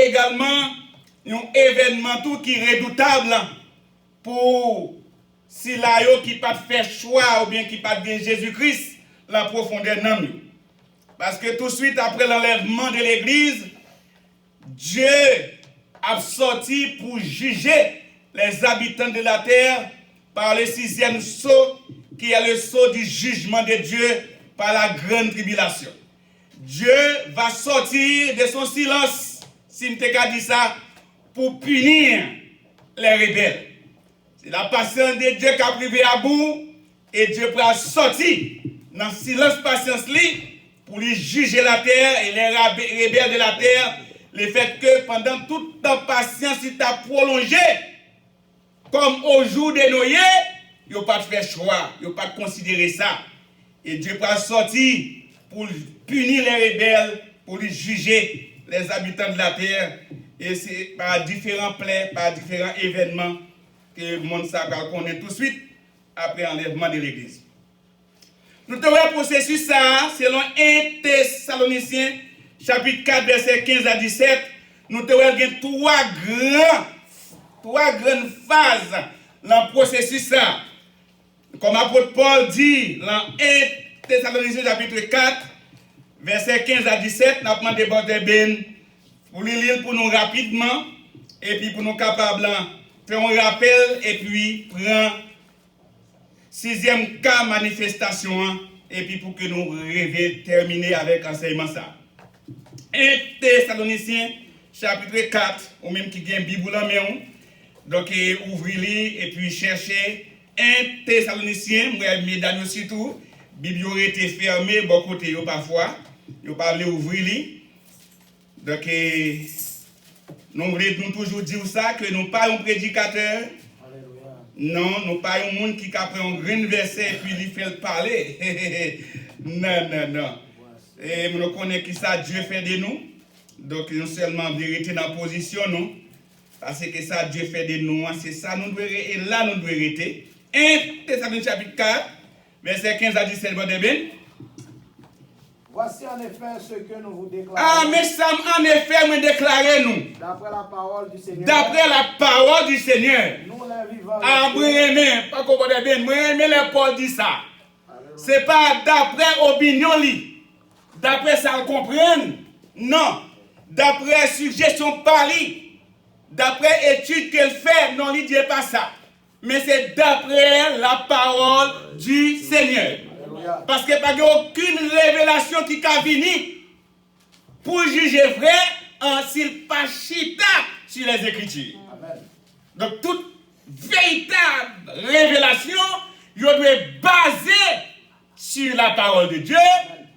également un événement tout qui est redoutable pour si là qui pas fait choix ou bien qui pas de Jésus-Christ la profondeur non. Parce que tout de suite après l'enlèvement de l'église, Dieu a sorti pour juger les habitants de la terre par le 6e sceau qui est le sceau du jugement de Dieu par la grande tribulation. Dieu va sortir de son silence, si je t'ai dit ça, pour punir les rebelles. C'est la patience de Dieu qui a privé à bout et Dieu va sortir dans le silence patience pour lui juger la terre et les rebelles de la terre. Le fait que pendant toute ta patience, il t'a prolongé, comme au jour de Noé, il n'a pas fait choix, il n'a pas considéré ça. Et Dieu va sortir pour punir les rebelles, pour lui juger les habitants de la terre. Et c'est par différents plaies, par différents événements que le monde va connaître tout de suite après l'enlèvement de l'église. Nous avons un processus ça, selon 1 Thessaloniciens, chapitre 4, verset 15 à 17. Nous avons trois grandes phases dans le processus ça. Comme l'apôtre Paul dit dans 1 Thessaloniciens, chapitre 4, verset 15 à 17, nous avons demandé Ben pour le lire pour nous rapidement et puis pour nous capables de faire un rappel et puis prendre 6e cas manifestation et puis pour que nous rêvions terminer avec l'enseignement ça. 1 Thessaloniciens chapitre 4, ou même qui gagne Bible en main, donc ouvrez-les et puis cherchez 1 Thessaloniciens, mesdames surtout, Bible aurait été fermée, bon côté parfois, vous parlez ouvrir-les. Donc nous voulons toujours dire ça, que nous ne sommes pas un prédicateur. Non, nous ne sommes pas un monde qui a pris un grand verset et puis il fait le parler. Non. Et nous connaissons qui ça Dieu fait de nous. Donc nous seulement vérité dans la position, non. Parce que ça Dieu fait de nous, c'est ça nous devons et là nous devons arrêter. 1 Thessaloniciens chapitre 4, verset 15 à 17, bon début. Voici en effet ce que nous vous déclarons. Ah, mais ça, en effet, nous déclarons nous. D'après la parole du Seigneur. D'après la parole du Seigneur. Nous les vivons. Ah, moi aimé, pas comprendre bien, moi aimé les Paul dit ça. C'est pas d'après opinion li. D'après ça comprendre. Non. D'après suggestion par lui. D'après étude qu'elle fait, non, il dit pas ça. Mais c'est d'après la parole du Seigneur. Parce qu'il n'y a pas aucune révélation qui a venir pour juger vrai s'il pas chita sur les Écritures. Amen. Donc toute véritable révélation, il doit être basée sur la parole de Dieu,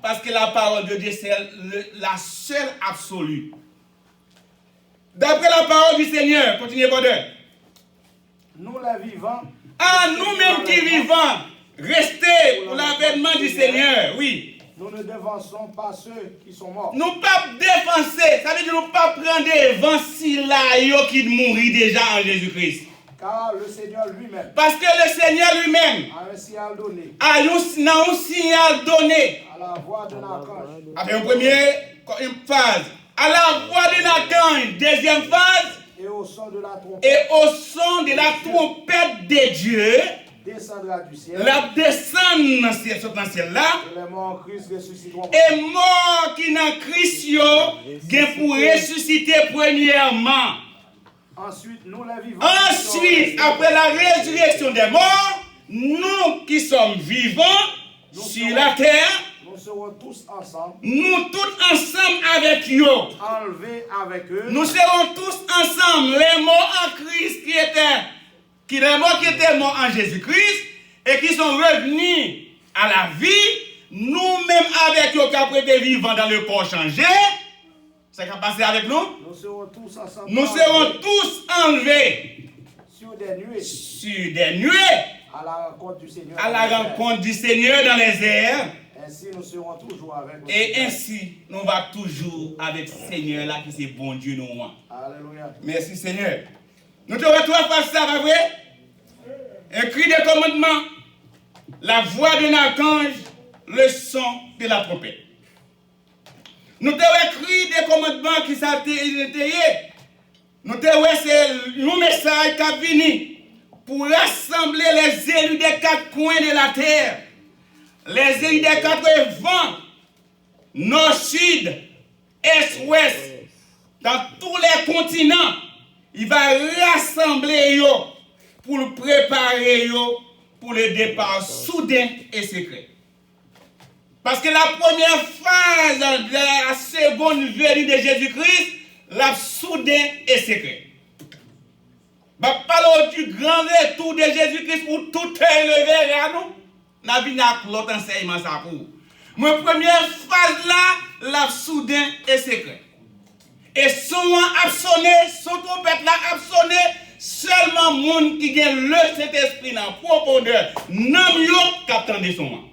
parce que la parole de Dieu c'est la seule absolue. D'après la parole du Seigneur, continuez bonheur. Nous les vivants. Ah, nous-mêmes qui vivons. Restez pour l'avènement du Seigneur, oui. Nous ne dévançons pas ceux qui sont morts. Nous ne pas défoncer, ça veut dire nous ne pas prendre des vents si là qui mourit déjà en Jésus-Christ. Car le Seigneur lui-même. Parce que le Seigneur lui-même a un signal donné. A un signal donné. À la voix d'un archange. Avec une phase. À la voix d'un archange. Deuxième phase. Et au son de la trompette. Et au son de la trompette de Dieu. Descendra du ciel. La descendre dans le ciel là. Et les morts en Christ ressusciteront. Et morts qui dans Christ gain pour ressusciter premièrement. Ensuite, nous les vivants. Ensuite, après la résurrection des morts, nous qui sommes vivants sur la terre, nous serons tous ensemble. Nous tous ensemble avec eux. Enlevés avec eux. Nous serons tous ensemble, les morts en Christ qui étaient morts en Jésus-Christ et qui sont revenus à la vie, nous-mêmes avec eux qui avons été vivants dans le corps changé. Ça qui a passé avec nous? Nous serons tous ensemble. Nous serons tous enlevés sur des nuées. Sur des nuées. À la rencontre du Seigneur. À la rencontre du Seigneur dans les airs. Ainsi nous serons toujours avec le Et Seigneur. ainsi nous va toujours avec le Seigneur là qui c'est bon Dieu nous. Alléluia. Merci Seigneur. Nous te retrouvons face ça, pas vrai? Un cri de commandement, la voix d'un archange, le son de la trompette. Nous avons écrit des commandements qui sont détaillés. Nous avons c'est un message qui a venu pour rassembler les élus des quatre coins de la terre. Les élus des quatre vents, nord, sud, est, ouest, dans tous les continents. Il va rassembler eux pour le préparer eux pour le départ soudain et secret. Parce que la première phase de la seconde venue de Jésus-Christ, la soudain et secret. Va parler du grand retour de Jésus-Christ où tout est levé à nous. N'a vu l'autre enseignement ça pour. Ma première phase là, la soudain et secret. Et son a sonné, son trompette là a sonné, seulement monde qui gagne le Saint-Esprit dans profondeur, non yo qu'attendait son nom.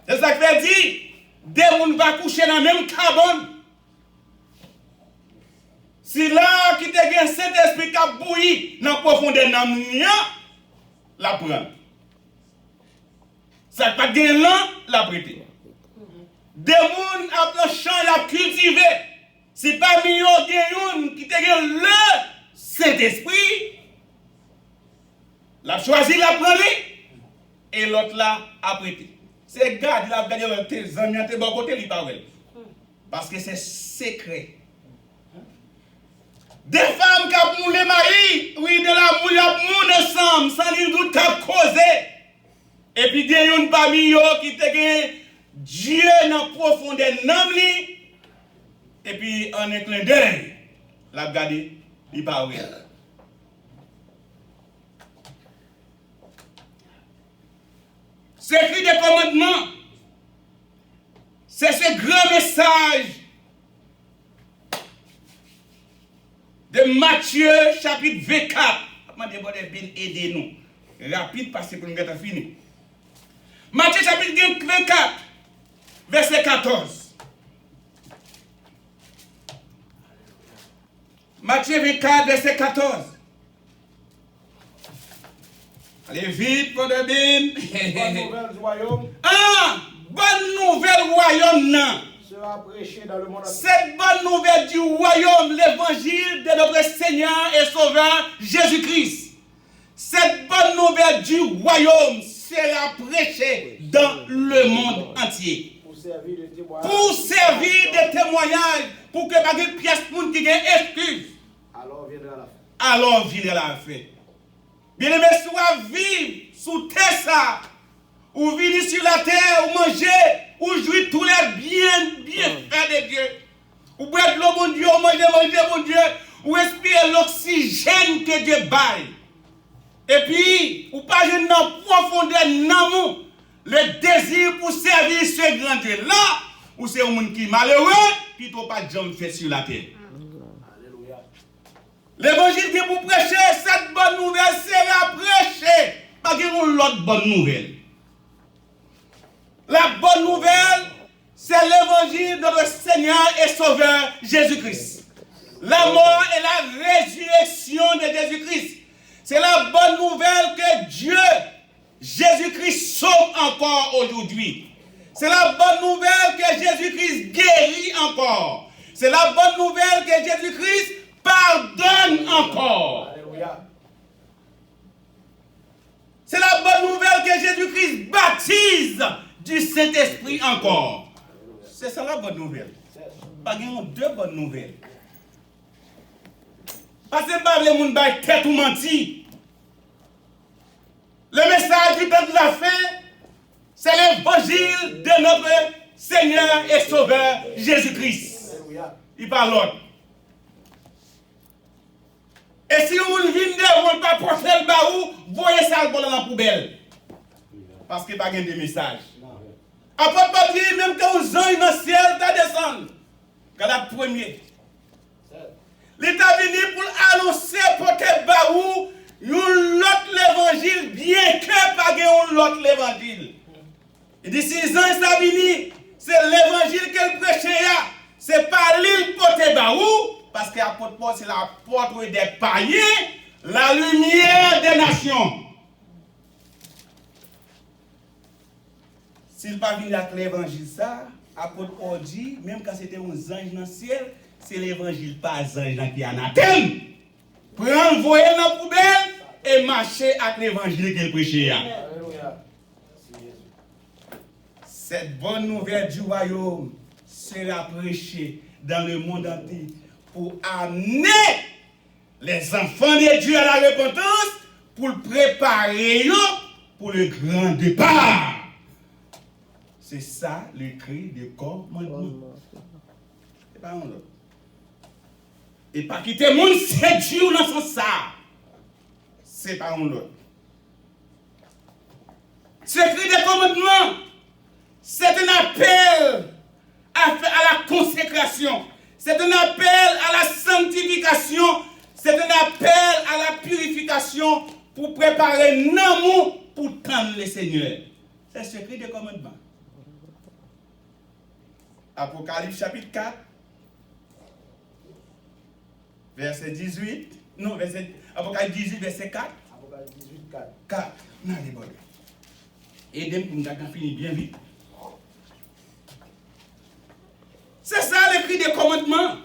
C'est ça que fait dire, des gens va coucher dans la même carbone. Si là qui te gagne Saint-Esprit qui a bouilli dans profondeur nan la prend. Ça pas gagne là, la prêter. Des gens après champ la cultivé. C'est pas million de qui te gagne le Saint-Esprit. La choisi la prendre et l'autre là a prêté. C'est garde la gagné tes amis tes bon côté li pas parce que c'est secret. Des femmes qui ont moulé mari, oui de la moule a moun ensemble sans ni doute a causé. Et puis il y a une parmi eux qui te gagne Dieu dans profondeur nam li. Et puis en un clin d'œil, la garder, il pas vrai. C'est écrit des commandements. C'est ce grand message de Matthieu chapitre 24. Demandez bon bien aider nous. Rapide parce que nous avons fini. Matthieu chapitre 24 verset 14. Matthieu 24 verset 14. Allez vite pour de bien. Bonne nouvelle du royaume. Ah, bonne nouvelle royaume non. Sera prêché dans le monde entier. Cette bonne nouvelle du royaume, l'évangile de notre Seigneur et Sauveur Jésus-Christ. Cette bonne nouvelle du royaume sera prêchée dans le monde entier. Pour servir de témoignage. Pour servir de témoignage, pour que pas de pièce pour qui gagne excuse. Alors viendra la fin. Alors viendra la fin. Bien-aimé, soit vivre sous terre ça, ou vivre sur la terre, ou manger, ou jouir tous les bienfaits de Dieu. Ou boire de l'eau, mon Dieu, ou manger, mon Dieu, ou respirer l'oxygène que Dieu baille. Et puis, ou pas jeune dans profondeur d'amour, le désir pour servir ce grand Dieu. Là, ou c'est un monde qui est malheureux, puis tu pas de jambes fait sur la terre. Alléluia. L'évangile qui pour prêcher, cette bonne nouvelle sera prêchée. Pas qu'il y ait l'autre bonne nouvelle. La bonne nouvelle, c'est l'évangile de notre Seigneur et Sauveur Jésus-Christ. La mort et la résurrection de Jésus-Christ. C'est la bonne nouvelle que Dieu, Jésus-Christ, sauve encore aujourd'hui. C'est la bonne nouvelle que Jésus-Christ guérit encore. C'est la bonne nouvelle que Jésus-Christ pardonne encore. Alléluia. C'est la bonne nouvelle que Jésus-Christ baptise du Saint-Esprit encore. C'est ça la bonne nouvelle. Pas deux bonnes nouvelles. Parce que pas les gens qui tête ou menti. Le message du peuple de la fin, c'est l'évangile de notre Seigneur et Sauveur Jésus-Christ. Alléluia. Il parle l'autre. Et si vous venez de pas porter le baou, voyez ça dans la poubelle. Parce qu'il n'y a pas de message. Après, pas dire même quand vous avez dans le ciel, ça descend. Quand la première. L'État venu pour annoncer, porter baou, l'autre l'évangile, bien que pas l'autre l'évangile. Et d'ici 6 ans, ça venu, c'est l'évangile qu'elle prêchait. C'est pas l'île porter baou, parce que l'apôtre Paul, c'est l'apôtre des païens, la lumière des nations. S'il pas venu avec l'évangile, ça, Apôtre Paul dit, même quand c'était un ange dans le ciel, c'est l'évangile pas ange qui est anathème. Prends, voyez dans la poubelle et marcher avec l'évangile qu'il prêchait. Alléluia. Cette bonne nouvelle du royaume sera prêchée dans le monde entier pour amener les enfants de Dieu à la repentance, pour le préparer pour le grand départ. C'est ça le cri de commandement. C'est pas un autre. Et pas quitter le monde 7 jours dans ce sens. C'est pas un autre. Ce cri de commandement, c'est un appel à la consécration. C'est un appel à la sanctification. C'est un appel à la purification pour préparer un amour pour tendre le Seigneur. C'est ce cri de commandement. Apocalypse chapitre 4, verset 18. Non, Apocalypse 18, verset 4. Apocalypse 18, 4. 4. Non, les bonnes. Aidez-moi pour nous finir bien vite. C'est ça le cri de commandement.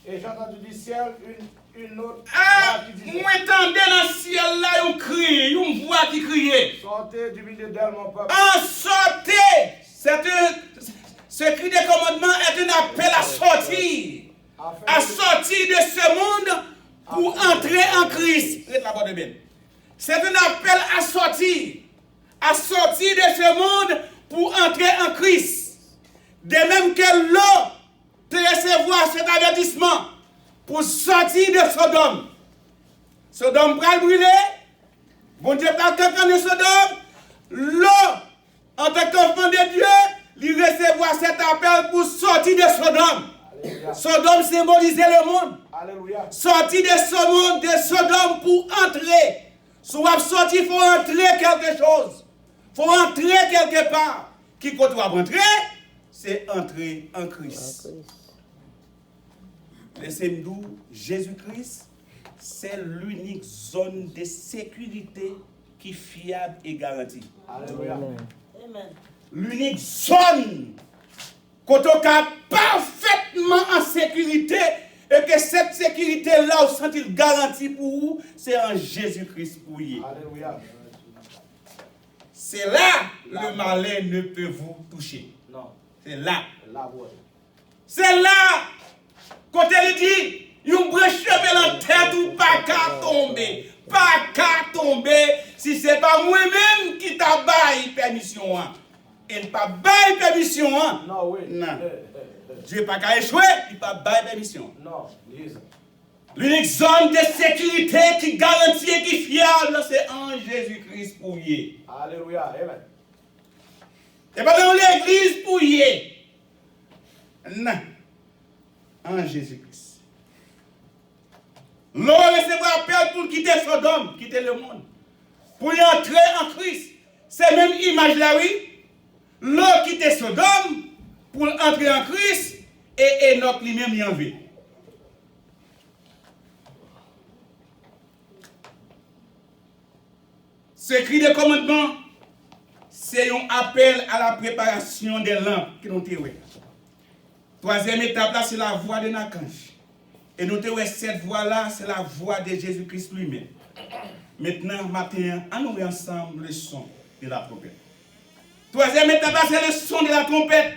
Et j'ai entendu du ciel une autre Ah, voix qui disait, moi entendais dans le ciel là, un cri, une voix qui criait. sortez du milieu d'elle, mon peuple. En sortez. Ce cri de commandement est un appel à sortir. À sortir de ce monde pour entrer en Christ. C'est un appel à sortir. À sortir de ce monde pour entrer en Christ. De même que l'eau te recevoir cet avertissement pour sortir de Sodome. Sodome va brûler. Bon Dieu pas quelqu'un de Sodome. L'eau, en tant qu'enfant de Dieu, lui recevoir cet appel pour sortir de Sodome. Alléluia. Sodome symbolisait le monde. Alléluia. Sortir de ce monde, de Sodome pour entrer. Si vous sortir, il faut entrer quelque chose. Il faut entrer quelque part. Qui compte entrer? C'est entrer en Christ. Laissez-moi dire, Jésus-Christ, c'est l'unique zone de sécurité qui est fiable et garantie. Alléluia. Amen. L'unique zone qu'on est parfaitement en sécurité et que cette sécurité-là, vous sentez garantie pour vous, c'est en Jésus-Christ pour vous. Alléluia. C'est là le malin ne peut vous toucher. Non. C'est là. La voix. C'est là, quand elle dit, une brèche dans la tête ou pas qu'à tomber. Pas qu'à tomber si ce n'est pas moi-même qui t'a baillé permission. Et pas baillé permission. Non, oui. Non. Dieu pas qu'à échouer, il pas baillé permission. Non, lise. L'unique zone de sécurité qui garantit et qui est fiable, c'est en Jésus-Christ pour y. Alléluia. Amen. Et pas dans l'église pour y. Non. En Jésus-Christ. L'on recevra appel pour quitter Sodome, quitter le monde. Pour y entrer en Christ. C'est même image là, oui. L'on quitte Sodome pour entrer en Christ et Enoch lui-même y en veut. Ce cri de commandement, c'est un appel à la préparation des lampes que nous avons. Troisième étape là, c'est la voix de Nakanj. Et nous avons cette voix-là, c'est la voix de Jésus-Christ lui-même. Maintenant, matin, nous ensemble le son de la trompette. Troisième étape là, c'est le son de la trompette.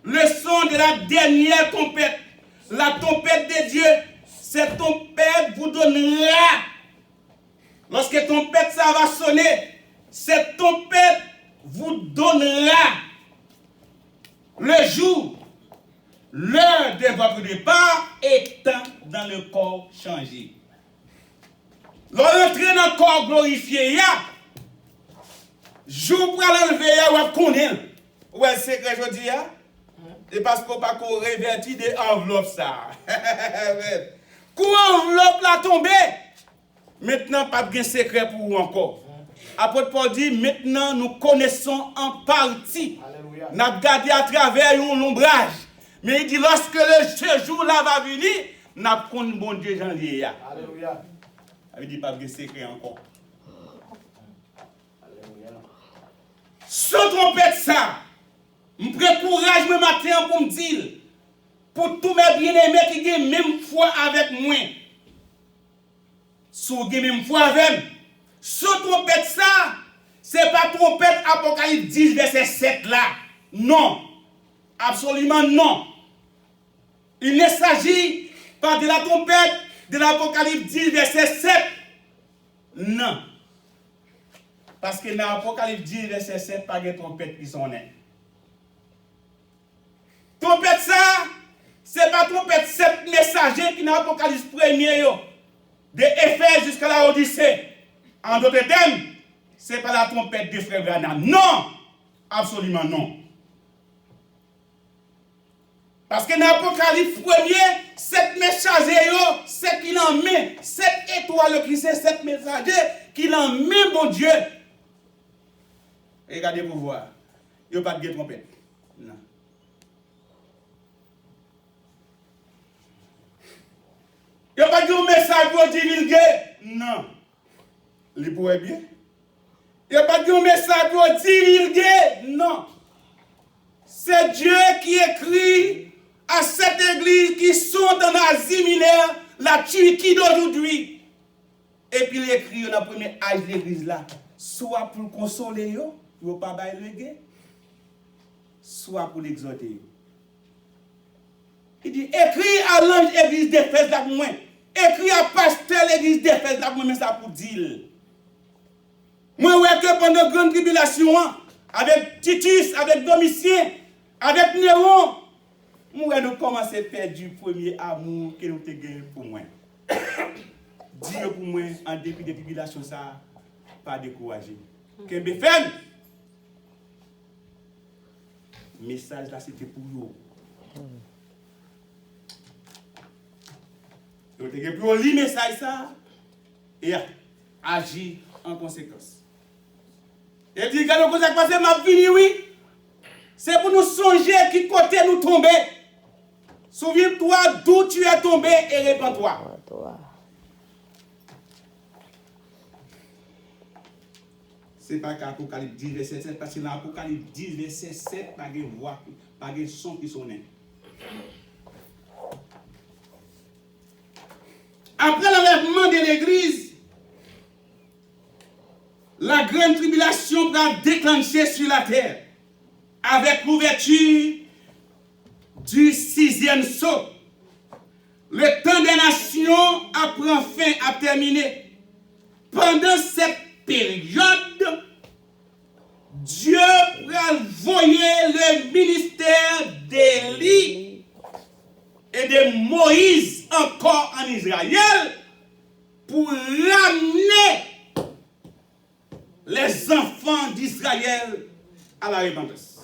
Le son de la dernière trompette. La trompette de Dieu. Cette trompette vous donnera. Lorsque trompette ça va sonner, cette trompette vous donnera le jour, l'heure de votre départ étant dans le corps changé. L'entrée dans le corps glorifié, jour pour l'enlever, ou à connaître. Ouais, c'est que je dis, et parce qu'on pas qu'on révertit des enveloppes ça. Quand enveloppe la tombée, maintenant pas de secret pour vous encore. Apôtre Paul dit, maintenant nous connaissons en partie. Alléluia. Nous avons gardé à travers un ombrage. Mais il dit, lorsque ce jour-là va venir, nous avons bon Dieu j'en lié. Alléluia. Il dit, pas de secret encore. Alléluia. Sans trompette ça, je prends courage ce matin pour me dire, pour tous mes bien-aimés qui ont même foi avec moi, si vous avez même foi avec moi, sans trompette ça, c'est pas trompette Apocalypse 10, verset 7 là. Non. Absolument non. Il ne s'agit pas de la trompette de l'Apocalypse 10, verset 7. Non. Parce que dans l'Apocalypse 10, verset 7, pas de trompette qui sont nées. Trompette ça, c'est pas trompette 7 messagers qui dans l'Apocalypse 1er, de Éphèse jusqu'à la Odyssée. En d'autres termes, c'est pas la trompette de frère Branham. Non! Absolument non. Parce que dans l'Apocalypse 1er, 7 messagers, c'est qu'il en met, 7 étoiles qui c'est 7 messagers, qu'il en met, mon Dieu. Et regardez pour voir. Il n'y a pas de trompette. Non. Il n'y a pas de message pour divulguer. Non. Il pourrait bien. Il n'y a pas de message pour divulguer. Non. C'est Dieu qui écrit à cette église qui sont en Asie mineure, la Turquie d'aujourd'hui. Et puis il écrit dans le premier âge de l'église là, soit pour consoler eux, pour ne pas bailler, soit pour l'exhorter. Il dit, écrit à l'ange église d'Éphèse là pour moi. Écrit à pasteur l'église d'Éphèse là pour moi, mais ça pour dire. Moi, ouais, que pendant la grande tribulation, avec Titus, avec Domitien, avec Néron, moi, nous commençons à perdre du premier amour que nous avons gagné pour moi. Dieu pour moi, en dépit des tribulations, ça, pas découragé. Que me fait? Le message là, c'était pour vous. Vous avez pu lire le message ça et agir en conséquence. Et puis, quand nous avons passé ma vie, oui, c'est pour nous songer qui côté nous tomber. Souviens-toi d'où tu es tombé et répands-toi. Ce n'est pas qu'Apocalypse 10, verset 7, parce que dans Apocalypse 10, verset 7, pas de voix, pas de son qui sonne. Après l'enlèvement de l'église, la grande tribulation va déclencher sur la terre avec l'ouverture du 6e sceau. Le temps des nations apprend fin à terminer. Pendant cette période, Dieu va envoyer le ministère d'Élie et de Moïse encore en Israël pour ramener les enfants d'Israël à la repentance.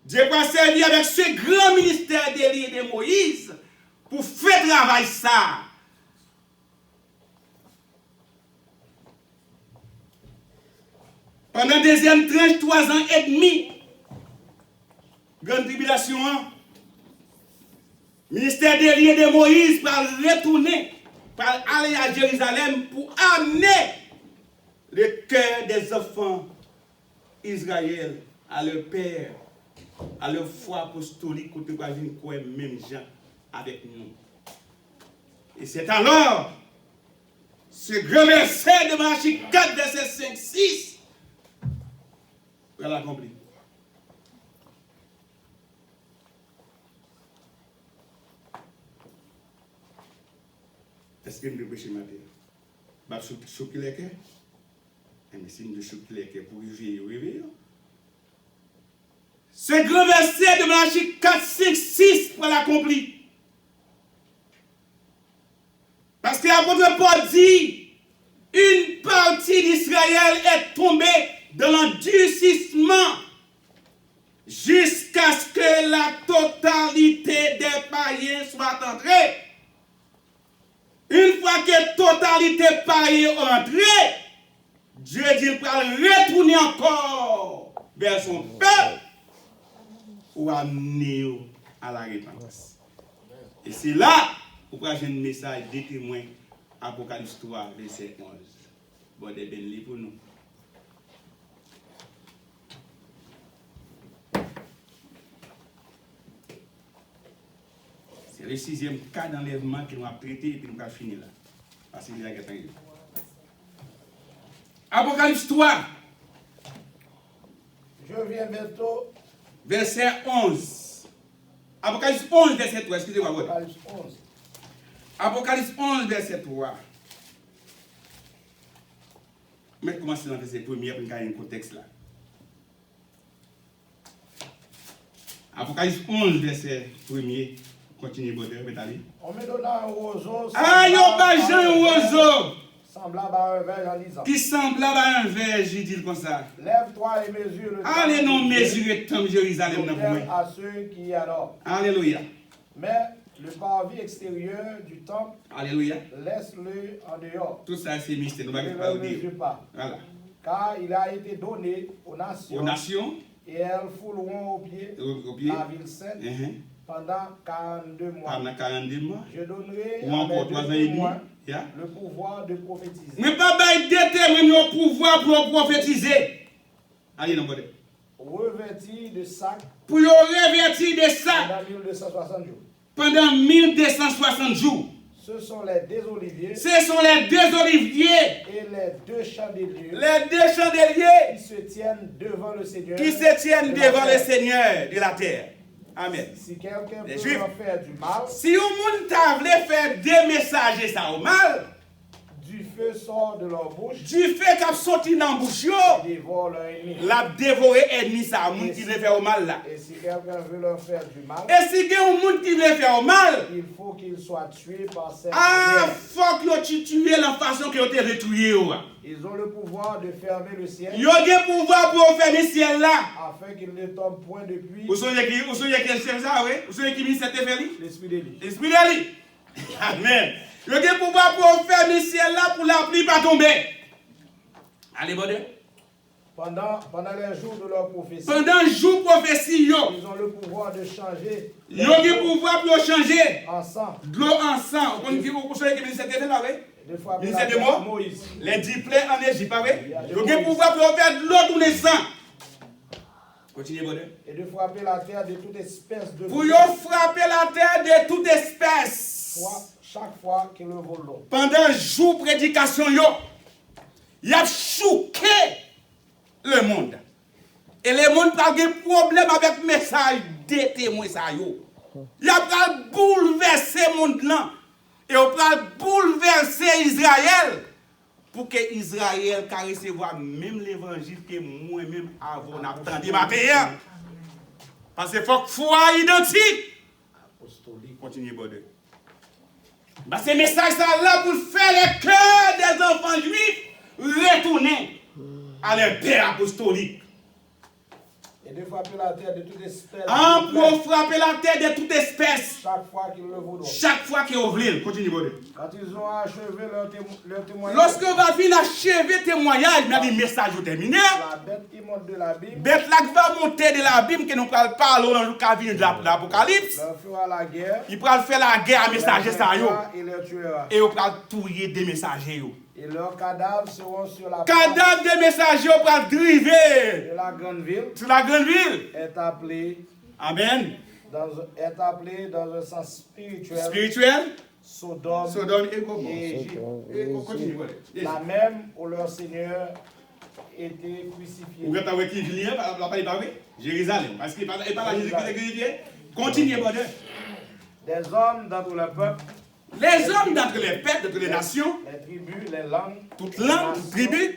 Dieu va servir avec ce grand ministère d'Élie et de Moïse pour faire travail ça. Pendant la deuxième tranche, 3 ans et demi, grande tribulation, ministère d'Élie et de Moïse va retourner, va aller à Jérusalem pour amener le cœur des enfants Israël à leur père, à leur foi apostolique, côté quoi même gens avec nous. Et c'est alors ce grand verset de Malachie 4, verset 5, 6, pour l'accomplir. Est-ce que nous devons prêcher matin? Je suis choqué les cœurs. Mais si nous choquons les cœurs pour vivre, ce grand verset de Malachie 4, 5, 6 pour l'accomplir. Parce que l'apôtre Paul dit, une partie d'Israël est tombée dans l'endurcissement jusqu'à ce que la totalité des païens soit entrée. Une fois que la totalité des païens est entrée, Dieu dit qu'il va retourner encore vers son peuple pour amener à la repentance. Et c'est là où j'ai un message des témoins, Apocalypse 3, verset 11. Bon, des belles pour nous. C'est le 6e cas d'enlèvement que nous avons traité et puis nous allons finir là. Parce qu'il y a un temps. Apocalypse 3. Je viens bientôt. Verset 11. Apocalypse 11, verset 3. Excusez-moi. Apocalypse 11. Apocalypse 11, verset 3. Mais commencer dans le verset 1er pour nous avoir un contexte là. Apocalypse 11, verset 1er. Continue, Baudeur, On me donna un roseau. Ah, yon pas un roseau. Semblable à un verge en lisant. Qui semblable à un verge, il dit comme ça. Lève-toi et mesure le Allez, non, mesurer tant Jérusalem dans vous. à ceux qui y adorent. Alléluia. Mais le parvis extérieur du temple, Alléluia. laisse-le en dehors. Tout ça, c'est mystère. Nous Ne ne pas le dire. mesure pas. Voilà. Car il a été donné aux Aux nations. nations, Et elles fouleront au pied au pied, la ville sainte pendant 42 mois. pendant 42 mois, Je donnerai ou à encore mes 3 ans deux et demi. témoins Yeah. le pouvoir de prophétiser. Mais pas déterminer le pouvoir pour prophétiser. Allez, non, Baudeur. Revêtis de sac Pour revêtir de ça pendant 1260 jours. pendant 1260 jours. Ce sont les deux oliviers Ce sont les deux oliviers, et les deux chandeliers les deux chandeliers qui se tiennent devant le Seigneur. qui se tiennent de la devant le terre. Seigneur de la terre. Amen. Si quelqu'un Les peut Juifs. leur faire du mal, Si au monde t'a voulu faire des messagers ça au mal, du feu sort de leur bouche du fait qu'a sorti dans la bouche, et dévore leur ennemi. l'a dévoré ennemi ça, au monde qui veut faire au mal là. Et si quelqu'un veut leur faire du mal, Et si il y a un monde qui veut faire au mal, il faut qu'il soit tué par cette ah, manière. faut que tu tues la façon que tu es retrouvé. Ils ont le pouvoir de fermer le ciel Ils ont le pouvoir pour fermer le ciel là. afin qu'il ne tombe point de pluie. Vous savez qui c'est ça, oui? Vous savez qui ministre cette fait? L'esprit d'Élie. L'esprit d'Élie. Amen. Ils ont le pouvoir pour fermer le ciel là pour la pluie pas tomber. Allez, bon Dieu. Pendant les jours de leur prophétie, Pendant jour prophétie, ils ont le pouvoir de changer ils ont le pouvoir pour changer en sang. de l'eau en sang. Vous savez qui ministre cette fait là, oui? De fois Ministère de moi, Moïse. les 10 plaies en Égypte, pas vrai? Ils ont le pouvoir pour faire de l'eau tourner sang. Continuez, bon Dieu. Et de frapper la terre de toute espèce de Pour frapper la terre de toute espèce. chaque fois qu'ils le volent. Pendant jour prédication, il a choqué le monde. Et le monde n'a pas de problème avec le message des témoins. Il a pas bouleversé le monde là. Et on va bouleverser Israël pour que Israël puisse recevoir même l'évangile que moi-même avant entendu matin. Parce qu'il faut que foi identique. Apostolique. Continuez, Baudeur. Ce message là pour faire le cœur des enfants juifs retourner à leur père apostolique. Et de frapper la terre de toute espèce. Pour frapper la terre de toute espèce. Chaque fois qu'ils le voudront. Chaque fois qu'ils ouvrent. Continue, Baudeur. Quand ils ont achevé leur témoignage. Lorsque on va finir achever le témoignage, il y a des messages terminés. La bête immonde de la Bible. Bête là qui va monter de la Bible, que nous parlons dans le cabine de l'Apocalypse. Leur fera la guerre. Il va faire la guerre à messagers ça yo. Et leur tuera. Et on va tuer des messagers yo. Et leurs cadavres seront sur la Cadavre des messagers on va driver de la grande ville. sur la grande ville. Est appelé Amen. dans un sens spirituel. Spirituel. Sodome Et Gomorrhe. et Égypte. Et continue. La même où leur Seigneur était crucifié. Vous regardez qui vient, la parler Jérusalem. Parce qu'il parle à Jésus-Christ est crucifié. Continuez, bon Dieu. Des hommes d'entre le peuple, Les hommes d'entre les peuples, d'entre les nations, les tribus, les langues, toutes langues, toutes tribus,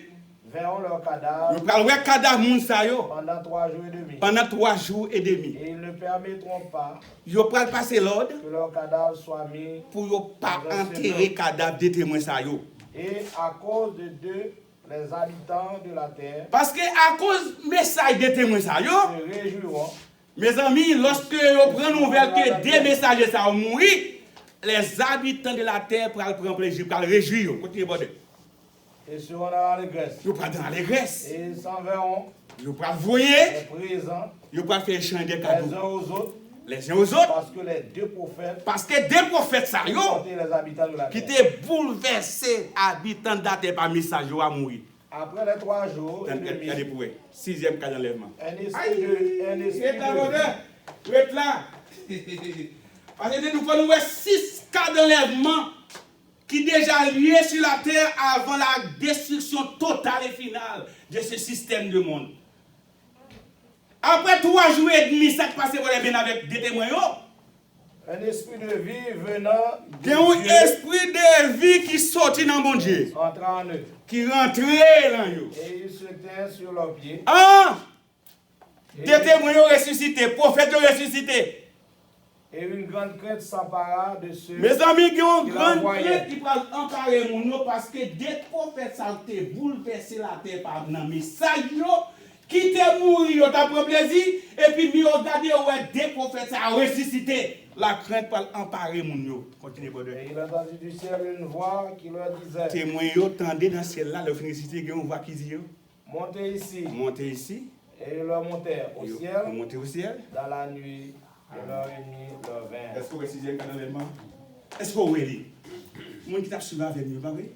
verront leurs cadavres nous parlons de cadavre moun sa yo pendant 3 jours et demi. pendant 3 jours et demi. Et ils ne permettront pas Yo pral passer l'ordre que leurs cadavres soient mis. pour yo pas enterrer cadavre des témoins sa yo. Et à cause de deux, les habitants de la terre Parce que à cause message des témoins sa yo, se réjouiront. mes amis, lorsque yo prend nouvelle que des messagers ça ont mouru, les habitants de la terre pral prendre plaisir, pral réjouir. Continuez, bon Dieu. Et seront dans l'allégresse. Yo pral dans l'allégresse. Et ils s'enverront Yo pral voyer, les présents yo pral faire échange des les cadeaux uns aux autres, les uns aux autres. parce que les deux prophètes Parce que des prophètes ça yo portaient les habitants de la qui terre. étaient bouleversés, habitants de la terre par message yo à mourir. Après les 3 jours et demi, Regardez pour eux. 6e cas d'enlèvement. un esprit de... C'est là. Parce que nous voyons 6 cas d'enlèvement qui déjà liés sur la terre avant la destruction totale et finale de ce système de monde. Après 3 jours et demi, ça qui passe bien avec des témoins. Un esprit de vie venant. Il y a un esprit de vie qui sortit dans mon Dieu. Entrant en eux. Qui rentrait dans eux. Et ils se tinrent sur leurs pieds. Ah! Des témoins ressuscités, prophètes ressuscités. Et une grande crainte s'empara de ceux. Mes amis, il y a une qui grande l'envoyaient. crainte qui va emparer mon nom parce que des prophètes ça ont bouleversé la terre par un message qui te mourir, t'as pris plaisir, et puis mi regardé ouais des prophètes ça a ressuscité. La crainte va emparer mon nom. Continuez pour Et il entendit du ciel une voix qui leur disait. Témoins yo tendez dans ciel là, le félicité il y a une voix qui dit montez ici. montez ici. Et ils leur montèrent au ciel. Montez au ciel. Dans la nuit. Et leur ennemi leur vint. Est-ce que vous précisez le canal? Est-ce que vous voyez? Mon qui t'a suivi avec nous, pas vrai?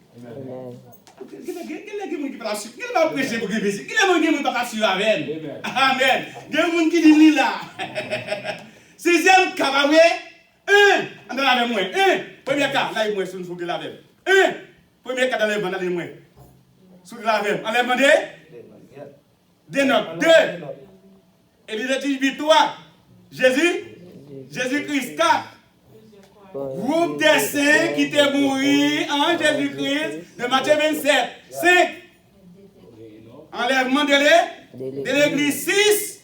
Quel est le qui va suivre? Quel va prêcher pour qu'il puisse? Quel est le qui va suivre avec nous? Amen. Il y a un monde qui dit là. 6e cas, pas vrai? 1. Dans la même moi. 1. Premier cas, là, il moi, sur le la même. 1. Premier cas dans les bandes, dans les moi. Sur la même. On l'a demandé? Des notes. 2. Et les 3. Jésus-Christ 4. Groupe des saints qui étaient morts en Jésus-Christ de Matthieu 27. 5. Enlèvement de l'église 6.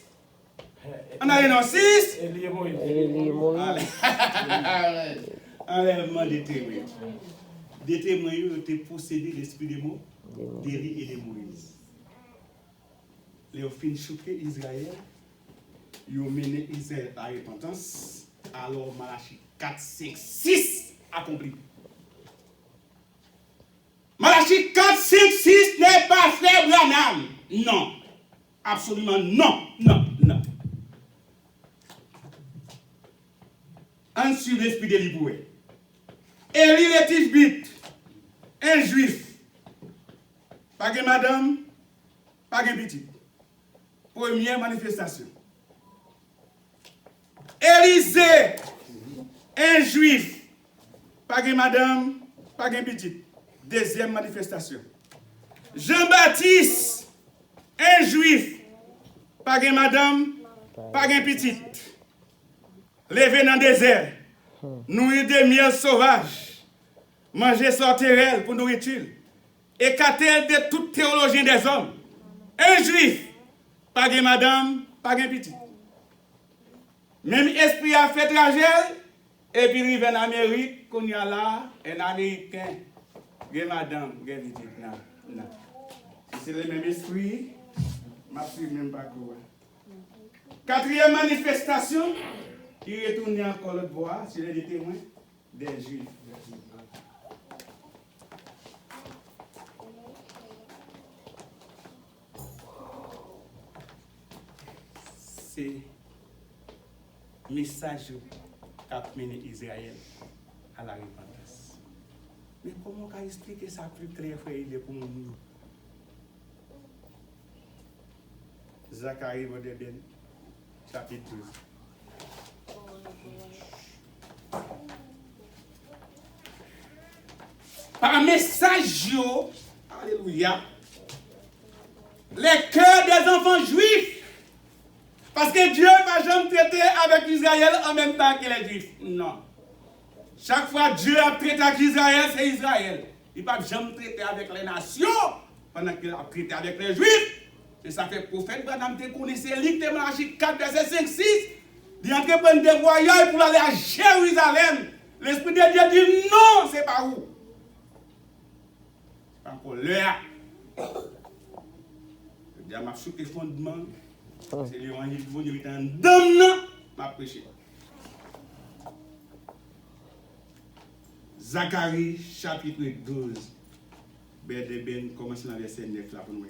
On a les 6. Enlèvement des témoins. Des témoins ont été possédés l'esprit des mots, d'Élie et de Moïse. Les ont fini choquer Israël. Ils ont mené Israël à la repentance. Alors Malachie 4, 5, 6 accompli. Malachie 4, 5, 6 n'est pas frère Branham. Non. Absolument non. Non. Non. En sur l'esprit de l'Iboué. Élie le Tishbite. Un juif. Pas de madame. Pas de petit. Première manifestation. Élisée, un juif, pas de madame, pas de petite. Deuxième manifestation. Jean-Baptiste, un juif, pas de madame, pas de petite. Levé dans le désert, nourri de miel sauvage, manger sorterelle pour nourriture, écarté de toute théologie des hommes. Un juif, pas de madame, pas de petite. Même esprit a fait trajet, et puis il vient en Amérique, qu'on y a là, un Américain, il madame, il dit, non. Si c'est le même esprit, je ne suis même pas quoi. 4e manifestation, il retourne encore l'autre bois, sur les témoins des Juifs. C'est message qui a mené Israël à la repentance. Mais comment on peut expliquer ça plus clair, frère, il est pour nous? Zacharie, chapitre 12. Par message, alléluia, les cœurs des enfants juifs. Parce que Dieu ne va jamais traiter avec Israël en même temps que les Juifs. Non. Chaque fois que Dieu a traité avec Israël, c'est Israël. Il ne va jamais traiter avec les nations pendant qu'il a traité avec les Juifs. Et ça fait prophète, madame, tu connaissez l'île de Malachie 4, verset 5, 6. Il entreprend des voyages pour aller à Jérusalem. L'Esprit de Dieu dit non, c'est pas où. C'est pas encore l'heure. Je m'a choqué le fondement. C'est l'évangile qui vous est un dame, m'a prêché. Zacharie, chapitre 12. Ben, commence dans le verset 9 là pour nous.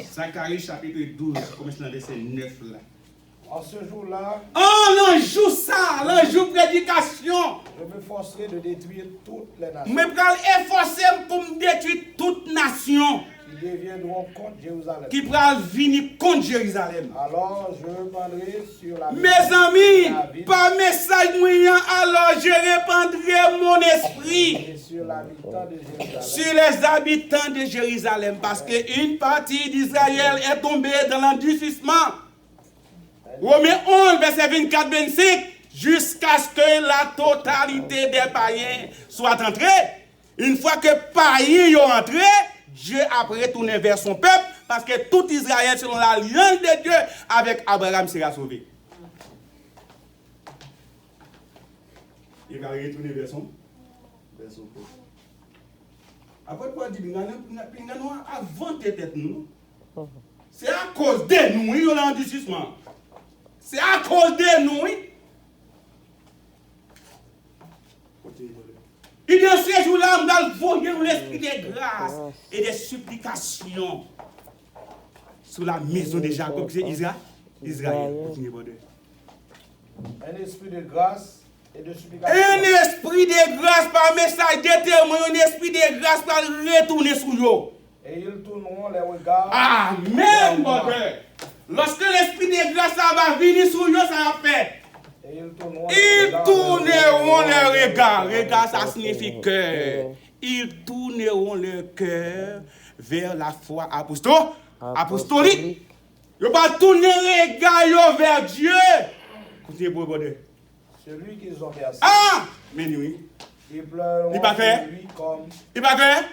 Zacharie, chapitre 12, commence dans le verset 9 là. En ce jour-là, l'enjou ça, l'enjou prédication. je me forcerai de détruire toutes les nations Je vais efforcer pour me détruire toute nation qui deviendront contre Jérusalem. qui pral venir contre Jérusalem. Alors je répandrai sur la Mes amis, par message moyen, alors je répandrai mon esprit et sur l'habitant de Jérusalem. sur les habitants de Jérusalem, parce qu'une partie d'Israël est tombée dans l'endurcissement. Romains 11, verset 24-25, jusqu'à ce que la totalité des païens soit entrée. Une fois que les païens sont entrés, Dieu a retourné vers son peuple, parce que tout Israël, selon l'alliance de Dieu, avec Abraham sera sauvé. Il va retourner vers son peuple. Après quoi, dit, nous avant de tête nous. C'est à cause de nous, il y a l'endurcissement. C'est à cause de nous. Et dans ces jours-là, nous allons voyer l'esprit de grâce et de supplication sur la maison de Jacob, c'est Israël. Un esprit de grâce et de supplication. Un esprit de grâce par message déterminé, un esprit de grâce par retourner sur eux. Et ils tourneront les regards. Amen, mon Père. Lorsque l'esprit de grâce va venir sur eux, ça va faire. Et ils Ils tourneront les regards. Regard, ça signifie cœur. Ils tourneront le cœur vers la foi apostolique. Ils ne vont pas tourner les regards vers Dieu. Continuez pour le celui qu'ils ont versé. Mais oui. Ils pleureront Il pas fait. sur lui comme. Il pas fait.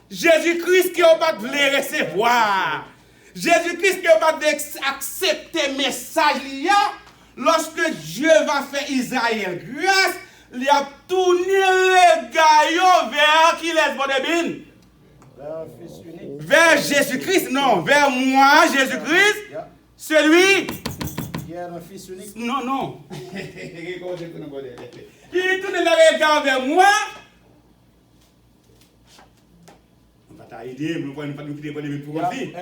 Jésus-Christ qui n'a pas voulu recevoir. Jésus-Christ qui n'a pas voulu accepter le message. Lorsque Dieu va faire Israël grâce, il a tourné les gars vers qui laisse votre bine? Vers un fils unique. Vers Jésus-Christ, non, vers moi, Jésus-Christ. Celui. Qui est un fils unique. Non. Il tourne les regards vers moi. Un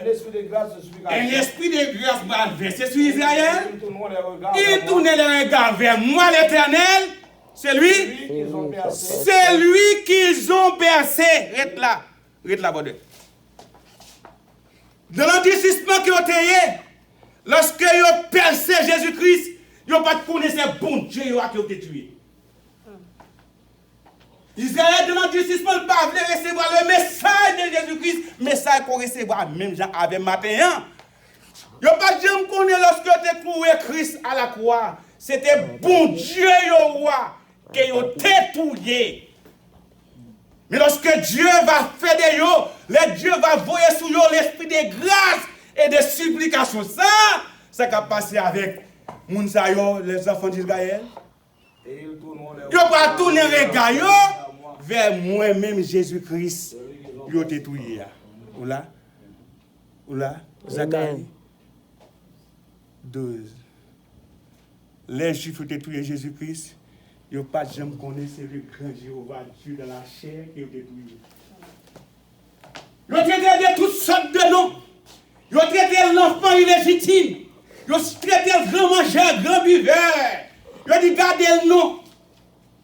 esprit de grâce de supplication. Un esprit de grâce va verser sur Israël. Ils tourneront les regards. Il tourne les regards vers moi, l'Éternel. C'est lui. Celui qu'ils ont percé. C'est lui qu'ils ont percé. Reste là, bon Dieu. Dans l'endurcissement qu'ils ont été, lorsque ils ont percé Jésus-Christ, ils n'ont pas connaissé bon Dieu qui ont été tué. Israël, dans l'endurcissement, ne pas recevoir le message de Jésus-Christ, message qu'on recevra même avec matin. Ils n'ont pas jamais connu lorsque ils ont cloué Christ à la croix. C'était bon Dieu, le roi, qui ont détruit. Mais lorsque Dieu va faire de eux, le Dieu va voyer sur eux l'esprit de grâce et de supplication. Ça va passer avec les enfants d'Israël. Et ils tourneront les Ils vont tourner les regard vers moi-même, Jésus-Christ. Ils ont détruit. Oula, Zacharie 12. Les Juifs ont détruit Jésus-Christ. Ils n'ont pas jamais connu le grand Jéhovah Dieu dans la chair qui ont détruit. Ils ont traité de toutes sortes de noms. Ils ont traité l'enfant illégitime. Ils ont traité le grand mangeur, grand buveur. Ils ont dit gardez le nom.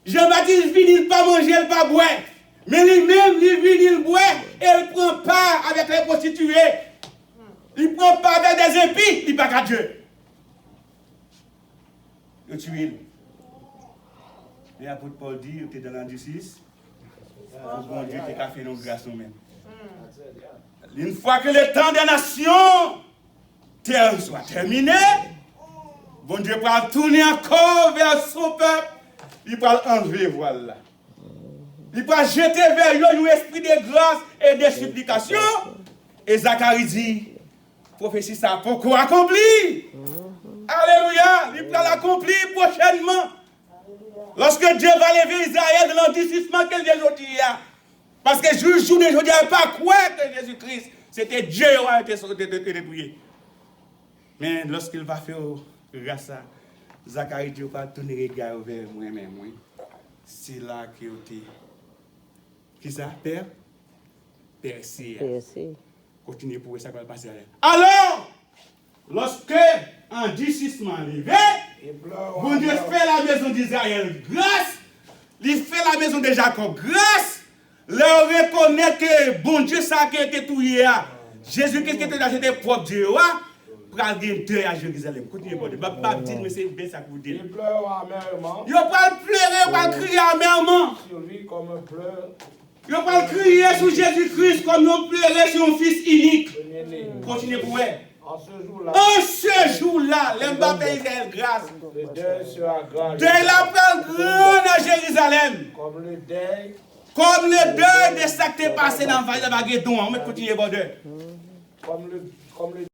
Jean-Baptiste vient, il ne pas manger, il ne pas boire. Mais lui-même, il vient, il boit et il prend part avec les prostituées. Il prend part avec des impies, il ne pas qu'à Dieu. Il tue. Et l'apôtre Paul dit, il était dans l'endurcissement. Bon Dieu, tu as fait nos grâces nous-mêmes. Une fois que le temps des nations soit terminé, bon Dieu va tourner encore vers son peuple. Il va enlever, voilà. Il va jeter vers eux un esprit de grâce et de supplication. Et Zacharie dit, prophétie ça, pourquoi accompli? Alléluia, il va l'accomplir prochainement. Lorsque Dieu va lever Israël de l'endurcissement qu'il vient aujourd'hui. Parce que jour de aujourd'hui, il n'y a pas quoi que Jésus-Christ, c'était Dieu qui a été dépouillé. Mais lorsqu'il va faire grâce à Zacharie, Dieu va tourner les regards vers moi-même. C'est là qu'il a été. Qui ça, Père? Percé. Continuez pour ça va passer. Alors, lorsque un endurcissement arrivé, bon Dieu fait la maison d'Israël grâce, il fait la maison de Jacob grâce, Leur reconnaît que bon Dieu, ça qui était tout hier. Jésus, qu'est-ce qui était là? C'était propre Dieu. Pour aller deuil à Jérusalem. Continuez, bon Dieu. Je ne vais pas dire, mais c'est bien ça que vous dites. Il pleure amèrement. Ils vont pleurer, ils vont crier amèrement. Sur lui comme un pleur. Ils vont crier sur Jésus-Christ comme ils pleurer sur un fils unique. Premier-né. Continuez pour eux. En ce jour-là, En ce jour-là, l'Mbappé Israël grâce. le deuil sera grand. Deuil la plus grande à Jérusalem. Comme le deuil Comme le deuil de ça qui est passé dans la vallée de Bagédon. On va continuer, bon Dieu. comme le